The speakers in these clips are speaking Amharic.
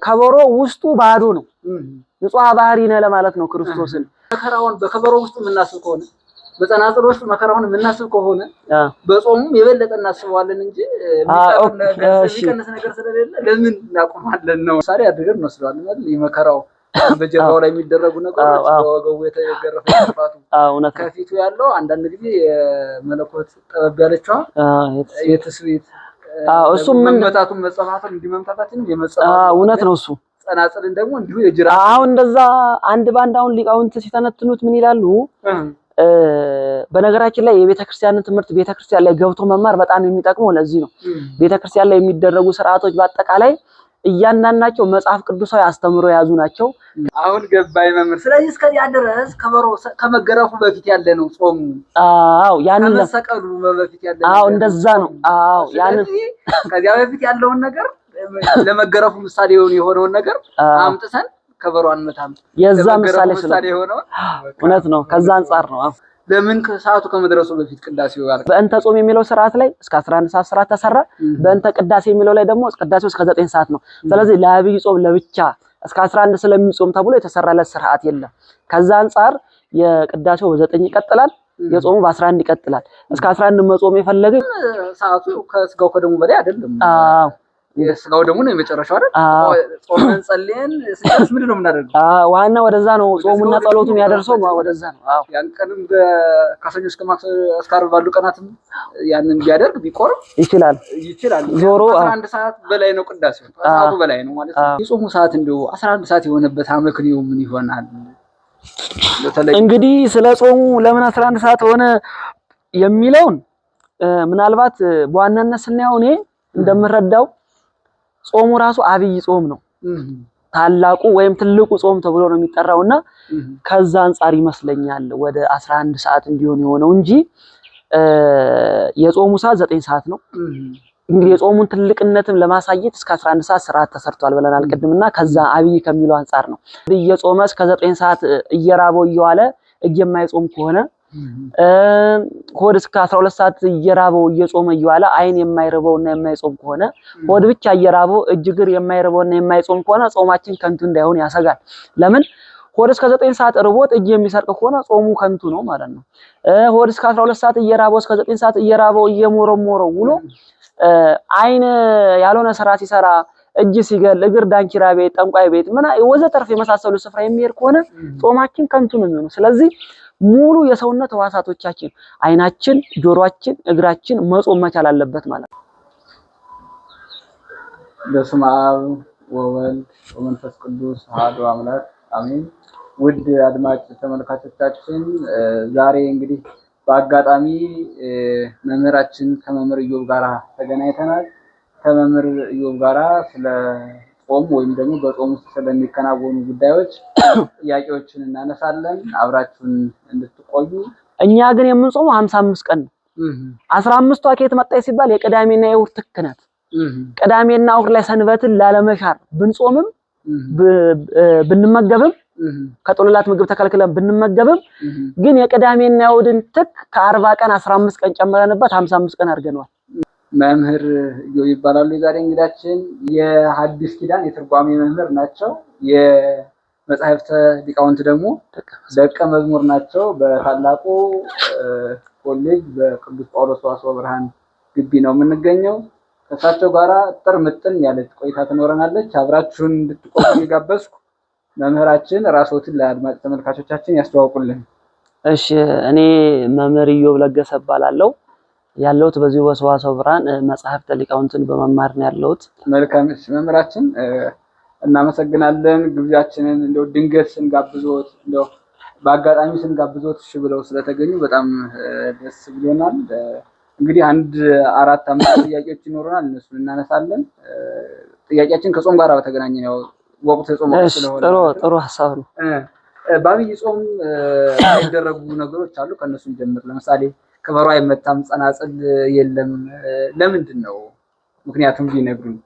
ከበሮ ውስጡ ባዶ ነው ንጹህ ባህሪ ነው ለማለት ነው ክርስቶስን መከራውን በከበሮ ውስጥ የምናስብ ከሆነ በጸናጽል ውስጥ መከራውን የምናስብ ከሆነ በጾሙም የበለጠ እናስበዋለን እንጂ የሚቀንስ ነገር ስለሌለ ለምን እናቆማለን ነው ሳሪ አድርገን እንወስደዋለን አይደል የመከራው በጀራው ላይ የሚደረጉ ነገሮች ወገው የተገረፈ ተፋቱ ከፊቱ ያለው አንዳንድ ጊዜ የመለኮት ጠበብ ያለችው የተስዊት እሱም መመጣቱን መጸፋቱን እንዲመምጣታችን የመጸፋቱ እውነት ነው እሱ ጸናጽልን ደግሞ እንዲሁ የጅራ አሁን እንደዛ አንድ ባንድ አሁን ሊቃውንት ሲተነትኑት ምን ይላሉ በነገራችን ላይ የቤተክርስቲያንን ትምህርት ቤተክርስቲያን ላይ ገብቶ መማር በጣም የሚጠቅመው ለዚህ ነው ቤተክርስቲያን ላይ የሚደረጉ ስርዓቶች በአጠቃላይ እያንዳንዳቸው መጽሐፍ ቅዱሳዊ አስተምሮ ያዙ ናቸው አሁን ገባይ መምህር ስለዚህ እስከዚያ ድረስ ከበሮ ከመገረፉ በፊት ያለ ነው ጾሙ ያንን ለሰቀሉ በፊት ያለ እንደዛ ነው ያንን ከዚያ በፊት ያለውን ነገር ለመገረፉ ምሳሌ የሆነውን ነገር አምጥተን ከበሮ አንመታም የዛ ምሳሌ የሆነው እውነት ነው ከዛ አንፃር ነው ለምን ከሰዓቱ ከመድረሱ በፊት ቅዳሴው ያልከ በእንተ ጾም የሚለው ስርዓት ላይ እስከ 11 ሰዓት ስርዓት ተሰራ በእንተ ቅዳሴ የሚለው ላይ ደግሞ ቅዳሴው እስከ 9 ሰዓት ነው ስለዚህ ለአብይ ጾም ለብቻ እስከ 11 ስለሚጾም ተብሎ የተሰራለት ስርዓት የለም ከዛ አንፃር የቅዳሴው በ9 ይቀጥላል የጾሙ በ11 ይቀጥላል እስከ 11 መጾም የፈለገ ሰዓቱ ከስጋው ከደሙ በላይ አይደለም የስጋው ደግሞ ነው የመጨረሻው አይደል ጾመን ጸልየን ስለዚህ ምንድን ነው የምናደርገው ዋና ወደዛ ነው ጾሙና ጸሎቱም ያደርሰው ወደዛ ነው ያን ቀንም ከሰኞ እስከ ማክሰኞ እስከ ዓርብ ባሉ ቀናትም ያንን ቢያደርግ ቢቆርብ ይችላል ዞሮ 11 ሰዓት በላይ ነው ቅዳሴው ሰዓቱ በላይ ነው ማለት ነው የጾሙ ሰዓት እንደው 11 ሰዓት የሆነበት አመክንዮ ምን ይሆናል እንግዲህ ስለ ጾሙ ለምን 11 ሰዓት ሆነ የሚለውን ምናልባት በዋናነት ስናየው እኔ እንደምረዳው ጾሙ ራሱ አብይ ጾም ነው ታላቁ ወይም ትልቁ ጾም ተብሎ ነው የሚጠራውና ከዛ አንፃር ይመስለኛል ወደ 11 ሰዓት እንዲሆን የሆነው እንጂ የጾሙ ሰዓት 9 ሰዓት ነው እንግዲህ የጾሙን ትልቅነትም ለማሳየት እስከ 11 ሰዓት ስርዓት ተሰርቷል ብለናል ቀድምና ከዛ አብይ ከሚለው አንፃር ነው እየጾመ እስከ 9 ሰዓት እየራበው እየዋለ እየማይጾም ከሆነ ሆድ እስከ 12 ሰዓት እየራበው እየጾመ እየዋለ አይን የማይረበውና የማይጾም ከሆነ ሆድ ብቻ እየራበው እጅግር የማይረበውና የማይጾም ከሆነ ጾማችን ከንቱ እንዳይሆን ያሰጋል ለምን ሆድ እስከ 9 ሰዓት ርቦት እጅ የሚሰርቅ ከሆነ ጾሙ ከንቱ ነው ማለት ነው ሆድ እስከ 12 ሰዓት እየራበው እስከ 9 ሰዓት እየራበው እየሞረሞረው ውሎ አይን ያልሆነ ስራ ሲሰራ እጅ ሲገል እግር ዳንኪራ ቤት ጠንቋይ ቤት ምን ወዘተርፍ የመሳሰሉ ስፍራ የሚሄድ ከሆነ ጾማችን ከንቱ ነው የሚሆነው ስለዚህ ሙሉ የሰውነት ህዋሳቶቻችን አይናችን ጆሮአችን እግራችን መጾም መቻል አለበት ማለት ነው በስመ አብ ወወልድ ወመንፈስ ቅዱስ አሐዱ አምላክ አሜን ውድ አድማጭ ተመልካቾቻችን ዛሬ እንግዲህ በአጋጣሚ መምህራችን ከመምህር ኢዮብ ጋራ ተገናኝተናል ከመምህር ኢዮብ ጋራ ስለ ጾም ወይም ደግሞ በጾም ውስጥ ስለሚከናወኑ ጉዳዮች ጥያቄዎችን እናነሳለን አብራችሁን እንድትቆዩ እኛ ግን የምንጾመው 55 ቀን ነው 15ቷ ከየት መጣች ሲባል የቅዳሜና የእሁድ ትክነት ቅዳሜና እሁድ ላይ ሰንበትን ላለመሻር ብንጾምም ብንመገብም ከጦለላት ምግብ ተከልክለን ብንመገብም ግን የቅዳሜና የእሁድን ትክ ከ40 ቀን 15 ቀን ጨምረንበት 55 ቀን አድርገናል መምህር ኢዮብ ይባላሉ የዛሬ እንግዳችን የሐዲስ ኪዳን የትርጓሜ መምህር ናቸው የመጻሕፍተ ሊቃውንት ደግሞ ደቀ መዝሙር ናቸው በታላቁ ኮሌጅ በቅዱስ ጳውሎስ ሰዋስወ ብርሃን ግቢ ነው የምንገኘው ከሳቸው ጋራ ጥር ምጥን ያለች ቆይታ ትኖረናለች አብራችሁን እንድትቆዩ እየጋበዝኩ መምህራችን ራስዎትን ለአድማጭ ተመልካቾቻችን ያስተዋውቁልን እሺ እኔ መምህር ኢዮብ ለገሰ እባላለሁ ያለውት በዚህ በሰዋስወ ብርሃን መጽሐፍተ ሊቃውንትን በመማር ነው ያለውት መልካም መምህራችን እናመሰግናለን ግብዣችንን እንደው ድንገት ስንጋብዞት እንደው በአጋጣሚ ስንጋብዞት እሺ ብለው ስለተገኙ በጣም ደስ ብሎናል እንግዲህ አንድ 4-5 ጥያቄዎች ይኖሩናል እነሱን እናነሳለን ጥያቄያችን ከጾም ጋር በተገናኘ ነው ወቅቱ የጾም ስለሆነ ጥሩ ሐሳብ ነው በአብይ ጾም የሚደረጉ ነገሮች አሉ ከነሱ ጀምር ለምሳሌ ከበሮ አይመታም ጸናጽል የለም ለምንድን ነው ምክንያቱም ቢነግሩን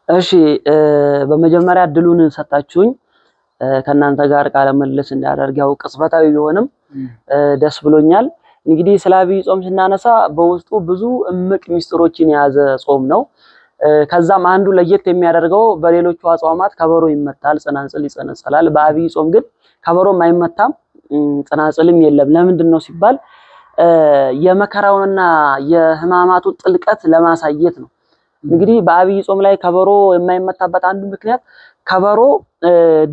እሺ በመጀመሪያ ድሉን ሰጣችሁኝ ከናንተ ጋር ቃለ መልስ እንዳደርግ ያው ቅጽበታዊ ቢሆንም ደስ ብሎኛል እንግዲህ ስለ አብይ ጾም ስናነሳ በውስጡ ብዙ እምቅ ሚስጥሮችን የያዘ ጾም ነው ከዛም አንዱ ለየት የሚያደርገው በሌሎቹ አጽዋማት ከበሮ ይመታል፣ ጽናጽል ይጸነጸላል። በአብይ ጾም ግን ከበሮም አይመታም፣ ጽናጽልም የለም። ለምንድን ነው ሲባል የመከራውንና የሕማማቱን ጥልቀት ለማሳየት ነው። እንግዲህ በአብይ ጾም ላይ ከበሮ የማይመታበት አንዱ ምክንያት ከበሮ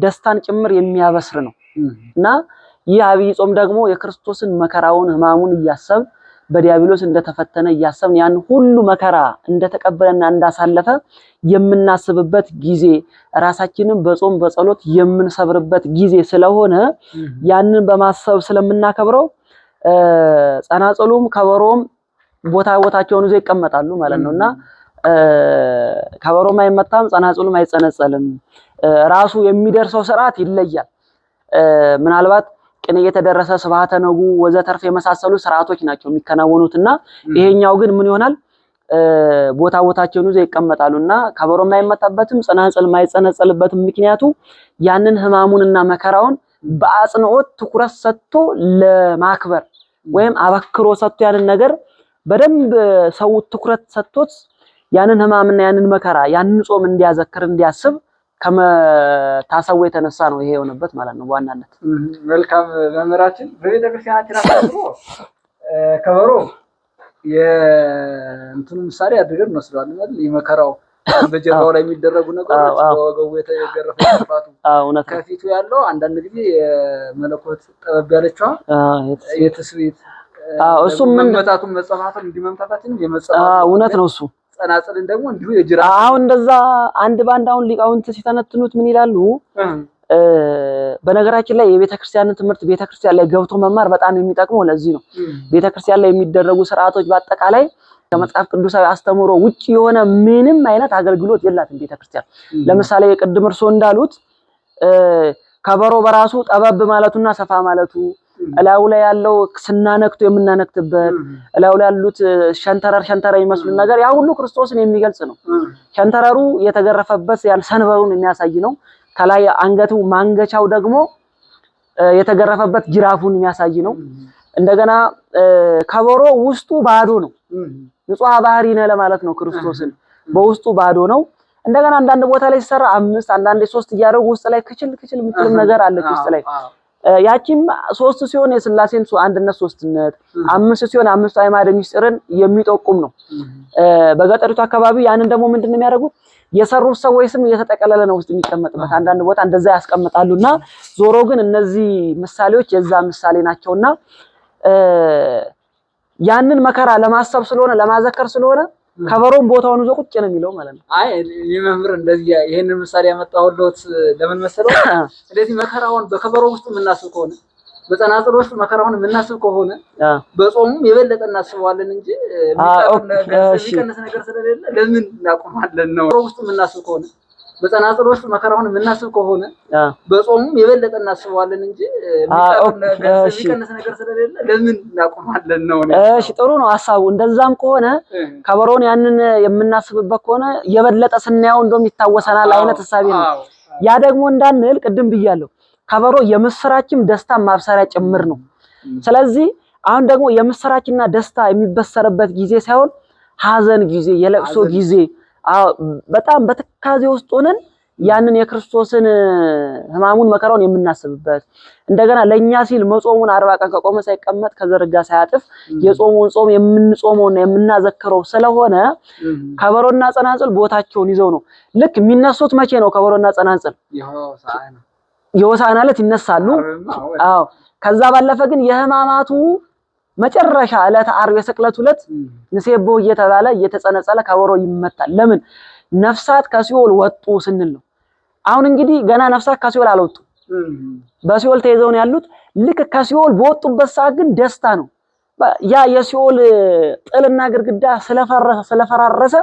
ደስታን ጭምር የሚያበስር ነው እና ይህ አብይ ጾም ደግሞ የክርስቶስን መከራውን ሕማሙን እያሰብን በዲያብሎስ እንደተፈተነ እያሰብን ያን ሁሉ መከራ እንደተቀበለና እንዳሳለፈ የምናስብበት ጊዜ ራሳችንን በጾም በጸሎት የምንሰብርበት ጊዜ ስለሆነ ያንን በማሰብ ስለምናከብረው ጸናጽሉም ከበሮም ቦታቸውን ይዘው ይቀመጣሉ ማለት ነውና ከበሮም አይመታም፣ ጸናጽሉም አይጸነጸልም። ራሱ የሚደርሰው ስርዓት ይለያል። ምናልባት ቅኔ የተደረሰ ስብሐተ ነጉ ወዘተርፍ የመሳሰሉ ስርዓቶች ናቸው የሚከናወኑትና ይሄኛው ግን ምን ይሆናል? ቦታቸውን ይዘው ይቀመጣሉና ከበሮም አይመታበትም፣ ጸናጽል የማይጸነጸልበትም ምክንያቱ ያንን ሕማሙንና መከራውን በአጽንኦት ትኩረት ሰጥቶ ለማክበር ወይም አበክሮ ሰጥቶ ያንን ነገር በደንብ ሰው ትኩረት ሰጥቶት ያንን ሕማምና ያንን መከራ ያንን ጾም እንዲያዘክር እንዲያስብ ከመታሰቡ የተነሳ ነው ይሄ የሆነበት ማለት ነው በዋናነት። መልካም መምህራችን በቤተክርስቲያናችን አስተምሮ ከበሮ የእንትኑ ምሳሌ አድርገን እንወስደዋለን አይደል? የመከራው በጀርባው ላይ የሚደረጉ ነገሮች በወገቡ የተገረፈ ተፋቱ ከፊቱ ያለው አንዳንድ ጊዜ የመለኮት ጠበብ ያለችዋ የትስብእት እሱም መመታቱን መጸፋቱን እንዲመምታታችን የመጸፋቱ እውነት ነው። እሱ ጸናጽልን ደግሞ እንዲሁ የጅራ እንደዛ አንድ ባንድ አሁን ሊቃውንት ሲተነትኑት ምን ይላሉ? በነገራችን ላይ የቤተክርስቲያንን ትምህርት ቤተክርስቲያን ላይ ገብቶ መማር በጣም የሚጠቅመው ለዚህ ነው። ቤተክርስቲያን ላይ የሚደረጉ ስርዓቶች በአጠቃላይ ከመጽሐፍ ቅዱሳዊ አስተምሮ ውጪ የሆነ ምንም አይነት አገልግሎት የላትም ቤተክርስቲያን። ለምሳሌ ቅድም እርሶ እንዳሉት ከበሮ በራሱ ጠበብ ማለቱና ሰፋ ማለቱ እላው ላይ ያለው ስናነክቶ የምናነክትበት እላው ላይ ያሉት ሸንተረር የሚመስሉ ነገር ያ ሁሉ ክርስቶስን የሚገልጽ ነው። ሸንተረሩ የተገረፈበት ያን ሰንበሩን የሚያሳይ ነው። ከላይ አንገቱ ማንገቻው ደግሞ የተገረፈበት ጅራፉን የሚያሳይ ነው። እንደገና ከበሮ ውስጡ ባዶ ነው። ንጹህ ባህሪ ነው ለማለት ነው። ክርስቶስን በውስጡ ባዶ ነው። እንደገና አንዳንድ ቦታ ላይ ሲሰራ 5 አንዳንዴ 3 እያደረጉ ውስጥ ላይ ክችል የምትልም ነገር አለች ውስጥ ላይ ያቺም 3 ሲሆን የሥላሴን አንድነት ሶስትነት 5 ሲሆን 5 አዕማደ ምስጢርን የሚጠቁም ነው። በገጠሪቱ አካባቢ ያንን ደግሞ ምንድነው የሚያደርጉት? የሰሩት ሰዎች ስም እየተጠቀለለ ነው ውስጥ የሚቀመጥበት አንዳንድ ቦታ እንደዛ ያስቀምጣሉና ዞሮ ግን እነዚህ ምሳሌዎች የዛ ምሳሌ ናቸውና ያንን መከራ ለማሰብ ስለሆነ ለማዘከር ስለሆነ ከበሮም ቦታውን ይዞ ቁጭ ነው የሚለው ማለት ነው። አይ የመምህር እንደዚህ ይሄንን ምሳሌ ያመጣሁለት ለምን መሰለው? ስለዚህ መከራውን በከበሮ ውስጥ የምናስብ ከሆነ በጸናጽል ውስጥ መከራውን የምናስብ ከሆነ በጾሙም የበለጠ እናስበዋለን እንጂ የሚቀንስ ነገር ስለሌለ ለምን እናቆማለን ነው። በከበሮ ውስጥ የምናስብ ከሆነ በጸናጽል ውስጥ መከራውን የምናስብ ከሆነ በጾሙም የበለጠ እናስበዋለን እንጂ የሚቀንስ ነገር ስለሌለ ለምን እናቆማለን ነው። እሺ ጥሩ ነው ሐሳቡ። እንደዛም ከሆነ ከበሮን ያንን የምናስብበት ከሆነ የበለጠ ስናየው እንደውም ይታወሰናል አይነት ሐሳብ ነው። ያ ደግሞ እንዳንል ቅድም ብያለሁ ከበሮ የምስራችም ደስታ ማብሰሪያ ጭምር ነው። ስለዚህ አሁን ደግሞ የምስራችና ደስታ የሚበሰርበት ጊዜ ሳይሆን ሐዘን ጊዜ የለቅሶ ጊዜ በጣም በትካዜ ውስጥ ሆነን ያንን የክርስቶስን ሕማሙን መከራውን የምናስብበት እንደገና ለኛ ሲል መጾሙን 40 ቀን ከቆመ ሳይቀመጥ ከዘረጋ ሳያጥፍ የጾሙን ጾም የምንጾመውና የምናዘክረው ስለሆነ ከበሮና ጸናጽል ቦታቸውን ይዘው ነው። ልክ የሚነሱት መቼ ነው? ከበሮና ጸናጽል የሆሳዕና ዕለት ይነሳሉ። ከዛ ባለፈ ግን የሕማማቱ መጨረሻ ዕለት ዓርብ የስቅለቱ ዕለት ንሴቦ እየተባለ እየተጸነጸለ ከበሮ ይመታል። ለምን? ነፍሳት ከሲኦል ወጡ ስንል ነው። አሁን እንግዲህ ገና ነፍሳት ከሲኦል አልወጡ በሲኦል ተይዘው ነው ያሉት። ልክ ከሲኦል በወጡበት ሰዓት ግን ደስታ ነው። ያ የሲኦል ጥልና ግድግዳ ስለፈራረሰ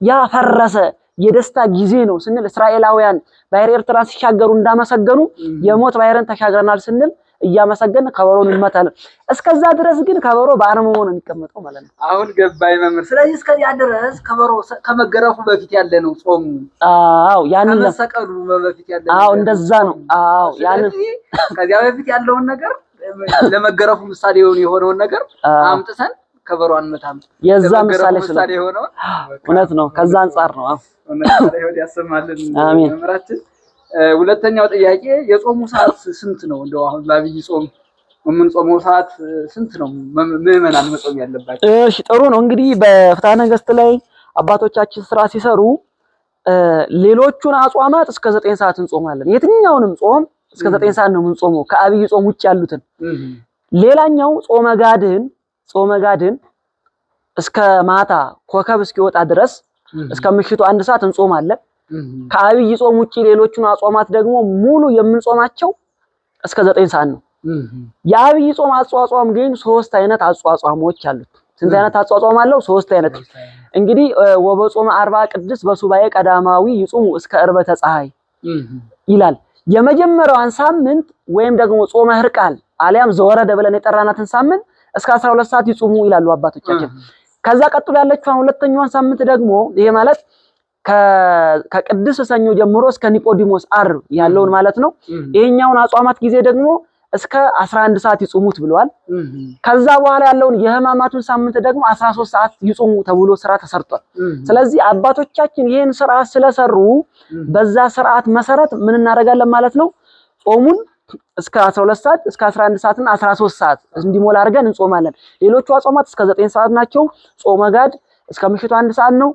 ያ ፈረሰ የደስታ ጊዜ ነው ስንል እስራኤላውያን ባህር ኤርትራን ሲሻገሩ እንዳመሰገኑ የሞት ባህርን ተሻግረናል ስንል እያመሰገን ከበሮን እንመታለን። እስከዛ ድረስ ግን ከበሮ በአርምሞ ነው የሚቀመጠው ማለት ነው። አሁን ገባኝ መምህር። ስለዚህ እስከዚያ ድረስ ከበሮ ከመገረፉ በፊት ያለ ነው ጾሙ። ያንን ከመሰቀሉ በፊት ያለ ነው። እንደዛ ነው። ያንን ከዚያ በፊት ያለውን ነገር ለመገረፉ ምሳሌ የሆነውን ነገር አምጥተን ከበሮ አንመታም የዛ ምሳሌ ሆነው እውነት ነው። ከዛ አንፃር ነው። እውነት ላይ ያሰማልን መምህራችን። ሁለተኛው ጥያቄ የጾሙ ሰዓት ስንት ነው? እንደው አሁን ለአብይ ጾም የምንጾመው ሰዓት ስንት ነው? ምዕመናን መጾም ያለባቸው? እሺ ጥሩ ነው። እንግዲህ በፍትሐ ነገሥት ላይ አባቶቻችን ስራ ሲሰሩ ሌሎቹን አጽዋማት እስከ 9 ሰዓት እንጾማለን። የትኛውንም ጾም እስከ 9 ሰዓት ነው የምንጾመው ከአብይ ጾም ውጭ ያሉትን። ሌላኛው ጾመ ጋድን እስከ ማታ ኮከብ እስኪወጣ ድረስ እስከ ምሽቱ 1 ሰዓት እንጾማለን። ከአብይ ጾም ውጪ ሌሎቹን አጽዋማት ደግሞ ሙሉ የምንጾማቸው እስከ 9 ሰዓት ነው። የአብይ ጾም አጽዋጽም ግን 3 አይነት አጽዋጽሞች አሉት። ስንት አይነት አጽዋጽም አለው? 3 አይነት። እንግዲህ ወበጾመ 40 ቅድስት በሱባኤ ቀዳማዊ ይጾሙ እስከ ዕርበተ ፀሐይ ይላል። የመጀመሪያውን ሳምንት ወይም ደግሞ ጾመ ሕርቃል አሊያም ዘወረደ ብለን የጠራናትን ሳምንት እስከ 12 ሰዓት ይጾሙ ይላሉ አባቶቻችን። ከዛ ቀጥሎ ያለችው ሁለተኛዋን ሳምንት ደግሞ ይሄ ማለት ከቅድስት ሰኞ ጀምሮ እስከ ኒቆዲሞስ ዓርብ ያለውን ማለት ነው። ይሄኛውን አጽዋማት ጊዜ ደግሞ እስከ 11 ሰዓት ይጾሙት ብለዋል። ከዛ በኋላ ያለውን የሕማማቱን ሳምንት ደግሞ 13 ሰዓት ይጾሙ ተብሎ ስራ ተሰርቷል። ስለዚህ አባቶቻችን ይሄን ስራ ስለሰሩ በዛ ስርዓት መሰረት ምን እናደርጋለን ማለት ነው? ጾሙን እስከ 12 ሰዓት እስከ 11 ሰዓት እና 13 ሰዓት እንዲሞላ አድርገን እንጾማለን። ሌሎቹ አጽዋማት እስከ 9 ሰዓት ናቸው። ጾመ ጋድ እስከ ምሽቱ 1 ሰዓት ነው።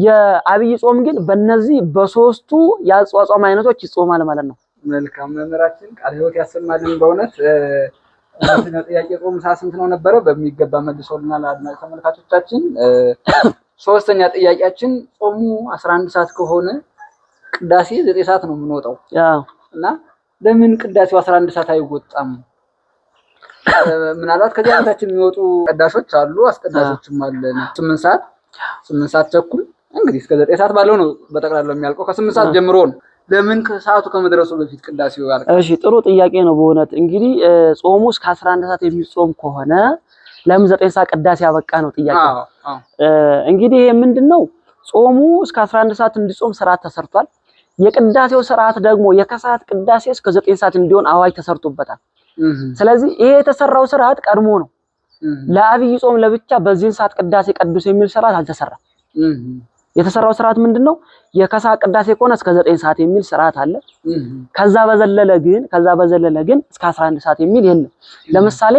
የአብይ ጾም ግን በእነዚህ በሶስቱ የአጽዋጽም አይነቶች ይጾማል ማለት ነው። መልካም መምህራችን ቃለ ሕይወት ያሰማልን። በእውነት ጥያቄ ጾም ሰዓት ስንት ነው ነበረ? በሚገባ መልሶልናል አድማጭ ተመልካቾቻችን። ሶስተኛ ጥያቄያችን ጾሙ 11 ሰዓት ከሆነ ቅዳሴ 9 ሰዓት ነው የምንወጣው እና ለምን ቅዳሴው 11 ሰዓት አይወጣም? ምናልባት ከዚህ በታችን የሚወጡ ቀዳሾች አሉ፣ አስቀዳሾችም አለ። 8 ሰዓት ተኩል እንግዲህ እስከ 9 ሰዓት ባለው ነው በጠቅላላው የሚያልቀው። ከ8 ሰዓት ጀምሮ ነው። ለምን ከሰዓቱ ከመድረሱ በፊት ቅዳሴው ያልቃል? እሺ ጥሩ ጥያቄ ነው በእውነት። እንግዲህ ጾሙ እስከ 11 ሰዓት የሚጾም ከሆነ ለምን 9 ሰዓት ቅዳሴ ያበቃ ነው ጥያቄው። እንግዲህ ይሄ ምንድነው? ጾሙ እስከ 11 ሰዓት እንዲጾም ስርዓት ተሰርቷል። የቅዳሴው ስርዓት ደግሞ የከሰዓት ቅዳሴ እስከ 9 ሰዓት እንዲሆን አዋጅ ተሰርቶበታል። ስለዚህ ይሄ የተሰራው ስርዓት ቀድሞ ነው። ለአብይ ጾም ለብቻ በዚህን ሰዓት ቅዳሴ ቅዱስ የሚል ስርዓት አልተሰራም። የተሰራው ስርዓት ምንድነው? የከሰዓት ቅዳሴ ከሆነ እስከ 9 ሰዓት የሚል ስርዓት አለ። ከዛ በዘለለ ግን እስከ 11 ሰዓት የሚል የለም። ለምሳሌ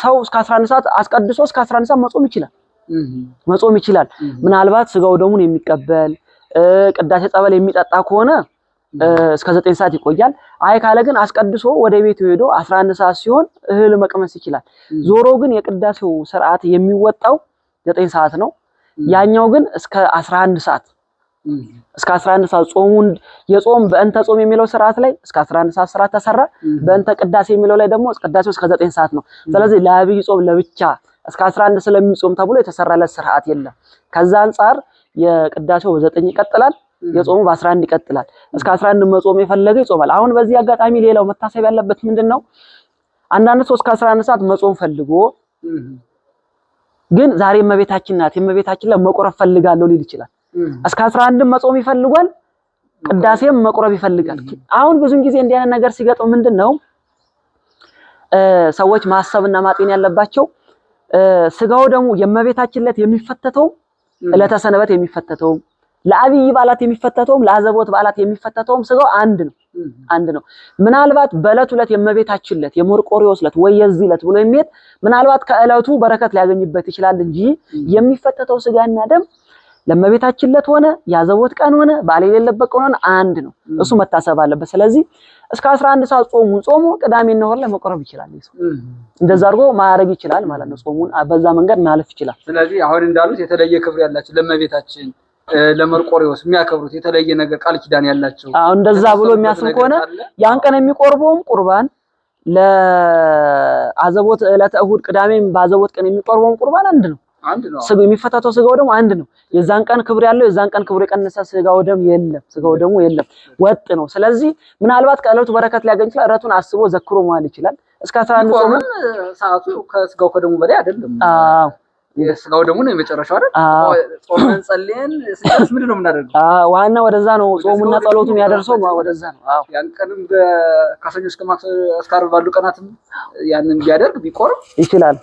ሰው እስከ 11 ሰዓት አስቀድሶ እስከ 11 ሰዓት መጾም ይችላል። ምናልባት ስጋው ደሙን የሚቀበል ቅዳሴ ጸበል የሚጠጣ ከሆነ እስከ 9 ሰዓት ይቆያል። አይ ካለ ግን አስቀድሶ ወደ ቤቱ ሄዶ 11 ሰዓት ሲሆን እህል መቅመስ ይችላል። ዞሮ ግን የቅዳሴው ስርዓት የሚወጣው 9 ሰዓት ነው። ያኛው ግን እስከ 11 ሰዓት ጾሙን የጾም በእንተ ጾም የሚለው ስርዓት ላይ እስከ 11 ሰዓት ስርዓት ተሰራ። በእንተ ቅዳሴ የሚለው ላይ ደግሞ ቅዳሴው እስከ 9 ሰዓት ነው። ስለዚህ ለአብይ ጾም ለብቻ እስከ 11 ስለሚጾም ተብሎ የተሰራለት ስርዓት የለም። ከዛ አንፃር የቅዳሴው በ9 ይቀጥላል፣ የጾሙ በ11 ይቀጥላል። እስከ 11 መጾም የፈለገ ይጾማል። አሁን በዚህ አጋጣሚ ሌላው መታሰብ ያለበት ምንድነው? አንዳንድ ሰው እስከ 11 ሰዓት መጾም ፈልጎ ግን ዛሬ እመቤታችን ናት የእመቤታችን ላይ መቆረብ ፈልጋለሁ ሊል ይችላል። እስከ 11 መጾም ይፈልጋል፣ ቅዳሴም መቆረብ ይፈልጋል። አሁን ብዙን ጊዜ እንዲህ አይነት ነገር ሲገጥም ምንድነው ሰዎች ማሰብና ማጤን ያለባቸው ስጋው ደግሞ የእመቤታችን ዕለት የሚፈተተው ዕለተ ሰንበት የሚፈተተው ለአብይ በዓላት የሚፈተተውም ለአዘቦት በዓላት የሚፈተተውም ስጋው አንድ ነው። ምናልባት በዕለቱ ዕለት የእመቤታችን ዕለት የመርቆሪዎስ ዕለት ወይ የዚህ ዕለት ብሎ የሚሄድ ምናልባት ከዕለቱ በረከት ሊያገኝበት ይችላል እንጂ የሚፈተተው ስጋና ደም ለእመቤታችን ዕለት ሆነ የአዘቦት ቀን ሆነ በዓል የሌለበት ቀን ሆነ አንድ ነው። እሱ መታሰብ አለበት። ስለዚህ እስከ 11 ሰዓት ጾሙ ቅዳሜና እሑድ ላይ መቆረብ ይችላል። እንደዛ አድርጎ ማረግ ይችላል ማለት ነው። ጾሙን በዛ መንገድ ማለፍ ይችላል። ስለዚህ አሁን እንዳሉት የተለየ ክብር ያላቸው ለእመቤታችን ለመርቆሪዎስ የሚያከብሩት የተለየ ነገር ቃል ኪዳን ያላቸው እንደዛ ብሎ የሚያስብ ከሆነ ያን ቀን የሚቆርበውም ቁርባን ለአዘቦት ዕለተ እሑድ ቅዳሜም በአዘቦት ቀን የሚቆርበውም ቁርባን አንድ ነው። ስጋው የሚፈታተው ስጋው ደግሞ አንድ ነው። የዛን ቀን ክብር ያለው የዛን ቀን ክብር የቀነሰ ስጋው ደሙ የለም፣ ወጥ ነው። ስለዚህ ምናልባት ከዕለቱ በረከት ሊያገኝ ይችላል። ዕለቱን አስቦ ዘክሮ መዋል ይችላል። እስከ 11 ጾም ሰዓቱ ከስጋው ከደሙ በላይ አይደለም። የስጋው ደግሞ ነው የመጨረሻው አይደል? ጾመን ጸልየን ስንጨርስ ምንድን ነው የምናደርገው? ዋና ወደዛ ነው ጾሙና ጸሎቱ የሚያደርሰው ወደዛ ነው። ያን ቀንም ከሰኞ እስከ ዓርብ ባሉ ቀናትም ያንን ቢያደርግ ቢቆርብ ይችላል።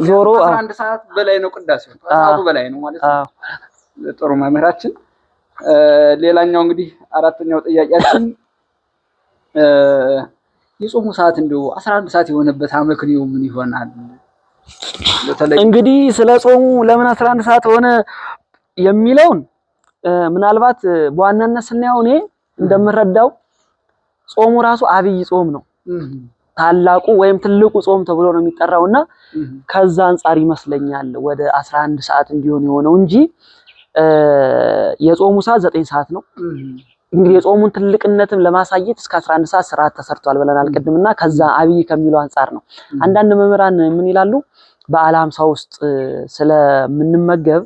ዞሮ 11 ሰዓት በላይ ነው ቅዳሴው፣ ሰዓቱ በላይ ነው ማለት ነው። ጥሩ መምህራችን። ሌላኛው እንግዲህ አራተኛው ጥያቄያችን የጾሙ ሰዓት እንደው 11 ሰዓት የሆነበት አመክንዮ ምን ይሆናል? እንግዲህ ስለ ጾሙ ለምን 11 ሰዓት ሆነ የሚለውን ምናልባት በዋናነት ስናየው እኔ እንደምረዳው ጾሙ ራሱ አብይ ጾም ነው። ታላቁ ወይም ትልቁ ጾም ተብሎ ነው የሚጠራውና ከዛ አንፃር ይመስለኛል ወደ 11 ሰዓት እንዲሆን የሆነው እንጂ የጾሙ ሰዓት 9 ሰዓት ነው። እንግዲህ የጾሙን ትልቅነትም ለማሳየት እስከ 11 ሰዓት ስርዓት ተሰርቷል ብለናል ቅድምና ከዛ አብይ ከሚለው አንፃር ነው። አንዳንድ መምህራን ምን ይላሉ? በዓለ ሃምሳ ውስጥ ስለምንመገብ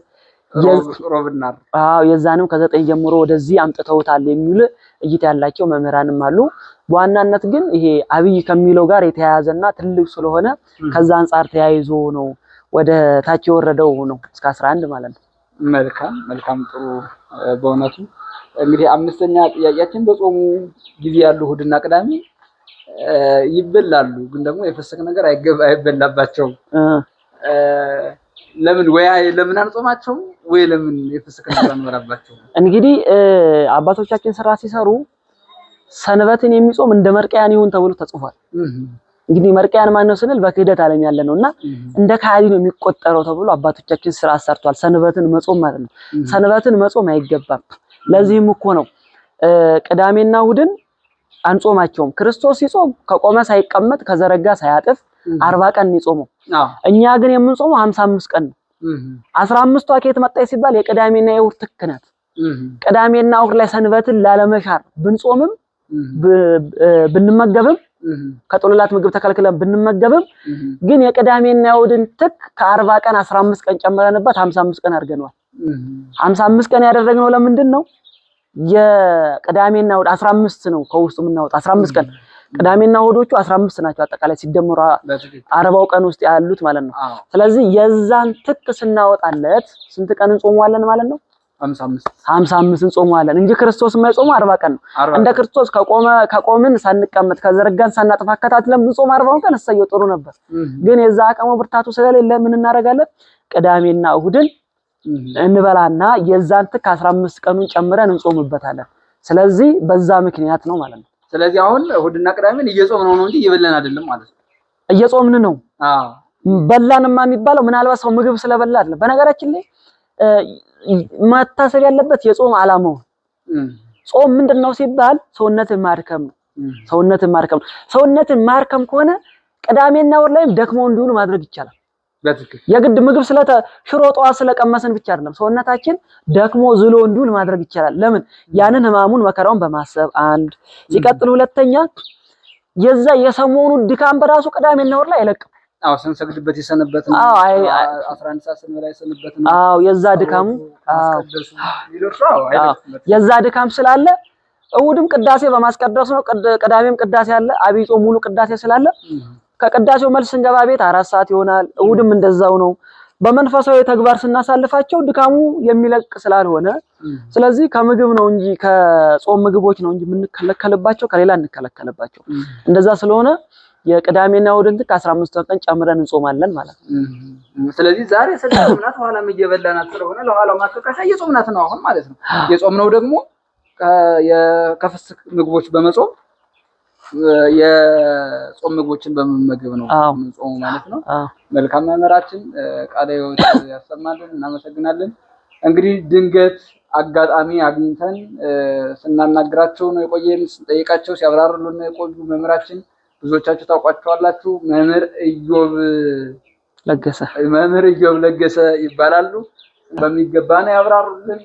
የዛንም ከ9 ጀምሮ ወደዚህ አምጥተውታል የሚል እይታ ያላቸው መምህራንም አሉ። በዋናነት ግን ይሄ አብይ ከሚለው ጋር የተያያዘና ትልቅ ስለሆነ ከዛ አንፃር ተያይዞ ነው ወደ ታች የወረደው ነው እስከ 11 ማለት ነው። መልካም ጥሩ። በእውነቱ እንግዲህ አምስተኛ ጥያቄያችን በጾሙ ጊዜ ያሉ እሑድና ቅዳሜ ይበላሉ፣ ግን ደግሞ የፍስክ ነገር አይበላባቸውም። ለምን አንጾማቸው ወይ ለምን የፍስክ ነገር አንበላባቸው? እንግዲህ አባቶቻችን ስራ ሲሰሩ ሰንበትን የሚጾም እንደ መርቀያን ይሁን ተብሎ ተጽፏል። እንግዲህ መርቀያን ማን ነው ስንል በክህደት ዓለም ያለ ነውና እንደ ካህዲ ነው የሚቆጠረው ተብሎ አባቶቻችን ስራ ሰርቷል። ሰንበትን መጾም ማለት ነው። ሰንበትን መጾም አይገባም። ለዚህም እኮ ነው ቅዳሜና እሑድን አንጾማቸውም። ክርስቶስ ሲጾም ከቆመ ሳይቀመጥ ከዘረጋ ሳያጥፍ 40 ቀን ይጾመው። እኛ ግን የምንጾመው 55 ቀን ነው። 15ቷ ከየት መጣች ሲባል የቅዳሜና የእሑድ ትክክናት። ቅዳሜና እሑድ ላይ ሰንበትን ላለመሻር ብንጾምም ብንመገብም ከጥሉላት ምግብ ተከልክለን ብንመገብም ግን የቅዳሜና የእሑድን ትክ ከ40 ቀን 15 ቀን ጨምረንበት 55 ቀን አድርገናል። 55 ቀን ያደረግነው ለምንድን ነው? የቅዳሜና እሑድ 15 ነው ከውስጡ የምናወጣ 15 ቀን። ቅዳሜና እሑዶቹ 15 ናቸው አጠቃላይ ሲደመሩ 40 ቀን ውስጥ ያሉት ማለት ነው። ስለዚህ የዛን ትክ ስናወጣለት ስንት ቀን እንጾማለን ማለት ነው? 55 እንጾማለን እንጂ ክርስቶስ የማይጾመው 40 ቀን ነው። እንደ ክርስቶስ ከቆምን ሳንቀመጥ ከዘረጋን ሳናጥፋ ከታትለን ብንጾም 40 ቀን እሰየው ጥሩ ነበር። ግን የዛ አቅሙ ብርታቱ ስለሌለ ምን እናደርጋለን? ቅዳሜና እሑድን እንበላና የዛን ትክ 15 ቀኑን ጨምረን እንጾምበታለን። ስለዚህ በዛ ምክንያት ነው ማለት ነው። ስለዚህ አሁን እሑድና ቅዳሜን እየጾምን ነው እንጂ እየበላን አይደለም ማለት ነው። እየጾምን ነው። በላንማ የሚባለው ምናልባት ሰው ምግብ ስለበላ አይደለም። በነገራችን ላይ መታሰብ ያለበት የጾም ዓላማው ጾም ምንድነው ሲባል ሰውነትን ማርከም ነው። ሰውነትን ማርከም ከሆነ ቅዳሜና እሑድ ላይም ደክሞ እንዲውሉ ማድረግ ይቻላል። የግድ ምግብ ሽሮ ጠዋት ስለቀመስን ብቻ አይደለም፣ ሰውነታችን ደክሞ ዝሎ እንዲውል ማድረግ ይቻላል። ለምን? ያንን ህማሙን መከራውን በማሰብ አንድ ሲቀጥል፣ ሁለተኛ የዛ የሰሞኑ ድካም በራሱ ቅዳሜና እሑድ ላይ አይለቅም። ስንሰግድበት የሰነበት ነው። 11 ሰዓት ስንበላ የሰነበት ነው። የዛ ድካሙ የዛ ድካም ስላለ እሑድም ቅዳሴ በማስቀደስ ነው። ቅዳሜም ቅዳሴ አለ። አብይ ጾም ሙሉ ቅዳሴ ስላለ ከቅዳሴው መልስ ስንገባ ቤት 4 ሰዓት ይሆናል። እሑድም እንደዛው ነው። በመንፈሳዊ ተግባር ስናሳልፋቸው ድካሙ የሚለቅ ስላልሆነ ስለዚህ ከምግብ ነው እንጂ ከጾም ምግቦች ነው እንጂ የምንከለከልባቸው ከሌላ እንከለከልባቸው። እንደዛ ስለሆነ የቅዳሜና እሑድን ትክ 15 ቀን ጨምረን እንጾማለን ማለት ነው። ስለዚህ ዛሬ ስለጾምናት ኋላም እየበላናት ስለሆነ ለኋላው ማከካሻ እየጾምናት ነው አሁን ማለት ነው። የጾምነው ደግሞ ከፍስክ ምግቦች በመጾም የጾም ምግቦችን በመመገብ ነው ጾሙ ማለት ነው። መልካም መምህራችን ቃለ ሕይወት ያሰማልን፣ እናመሰግናለን። እንግዲህ ድንገት አጋጣሚ አግኝተን ስናናግራቸው ነው የቆየን፣ ስንጠይቃቸው ሲያብራሩልን ነው የቆዩ መምህራችን ብዙዎቻችሁ ታውቋቸዋላችሁ። መምህር ኢዮብ ለገሰ ይባላሉ። በሚገባ ነው ያብራሩልን።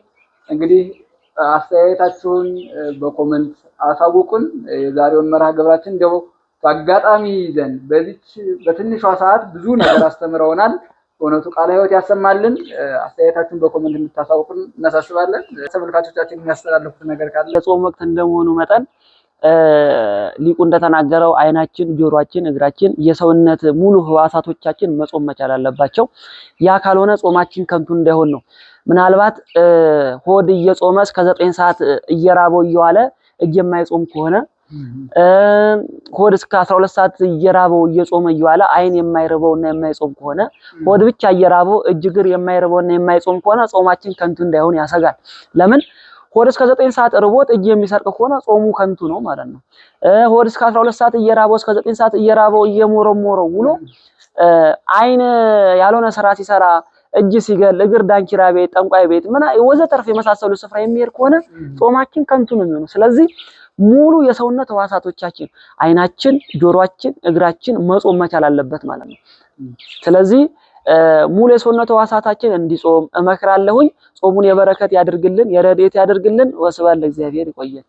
እንግዲህ አስተያየታችሁን በኮሜንት አሳውቁን። የዛሬውን መርሃ ግብራችን እንደው በአጋጣሚ ይዘን በትንሿ ሰዓት ብዙ ነገር አስተምረውናል። በእውነቱ ቃለ ሕይወት ያሰማልን። አስተያየታችሁን በኮሜንት እንድታሳውቁን እናሳስባለን። ተመልካቾቻችን የሚያስተላልፉት ነገር ካለ የጾም ወቅት እንደመሆኑ መጠን ሊቁ እንደተናገረው አይናችን፣ ጆሮአችን፣ እግራችን የሰውነት ሙሉ ህዋሳቶቻችን መጾም መቻል አለባቸው። ያ ካልሆነ ጾማችን ከንቱ እንዳይሆን ነው። ምናልባት ሆድ እየጾመ እስከ 9 ሰዓት እየራበው እየዋለ የማይጾም ከሆነ ሆድ እስከ 12 ሰዓት እየራበው እየጾመ እየዋለ አይን የማይርበውና የማይጾም ከሆነ ሆድ ብቻ እየራበው እግር የማይርበውና የማይጾም ከሆነ ጾማችን ከንቱ እንዳይሆን ያሰጋል። ለምን? ሆድ እስከ 9 ሰዓት ርቦት እጅ የሚሰርቅ ከሆነ ጾሙ ከንቱ ነው ማለት ነው። ሆድ እስከ 12 ሰዓት እየራበው እስከ 9 ሰዓት እየራበው እየሞረሞረው ውሎ አይን ያልሆነ ስራ ሲሰራ እጅ ሲገል እግር ዳንኪራ ቤት፣ ጠንቋይ ቤት ምን ወዘተርፍ የመሳሰሉ ስፍራ የሚሄድ ከሆነ ጾማችን ከንቱ ነው የሚሆነው። ስለዚህ ሙሉ የሰውነት ህዋሳቶቻችን አይናችን፣ ጆሮአችን፣ እግራችን መጾም መቻል አለበት ማለት ነው። ስለዚህ ሙሉ የሰውነት ህዋሳታችን እንዲጾም እመክራለሁኝ። ጾሙን የበረከት ያድርግልን፣ የረድኤት ያድርግልን። ወስብሐት ለእግዚአብሔር። ይቆየን።